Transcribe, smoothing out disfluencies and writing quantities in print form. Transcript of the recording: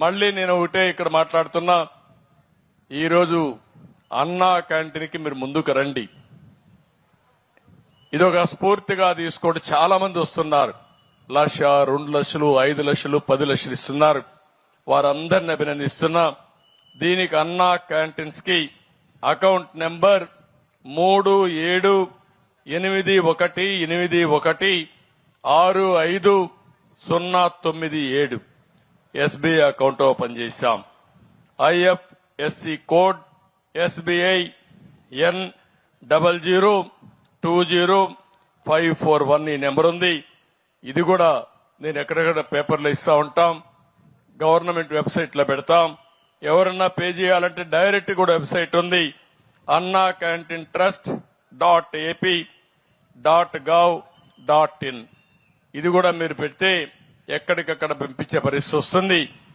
మళ్ళీ నేను ఒకటే ఇక్కడ మాట్లాడుతున్నా, ఈరోజు అన్నా క్యాంటీన్కి మీరు ముందుకు రండి. ఇదొక స్ఫూర్తిగా తీసుకోండి. చాలా మంది వస్తున్నారు. 1,00,000, 2 లక్షలు, 5 లక్షలు, 10 లక్షలు ఇస్తున్నారు. వారందరిని అభినందిస్తున్నా. దీనికి అన్నా క్యాంటీన్స్ కి account number 378181650997 SBI account open చేశాం. ఐఎఫ్ఎస్సి కోడ్ ఎస్బీఐ N00205441 ఈ నెంబర్ ఉంది. ఇది కూడా నేను ఎక్కడెక్కడ పేపర్లో ఇస్తా ఉంటాం, గవర్నమెంట్ వెబ్సైట్ లో పెడతాం. ఎవరన్నా పే చేయాలంటే డైరెక్ట్ కూడా వెబ్సైట్ ఉంది, annacantintrust.ap.gov.in. ఇది కూడా మీరు పెడితే ఎక్కడికక్కడ పంపించే పరిస్థితి వస్తుంది.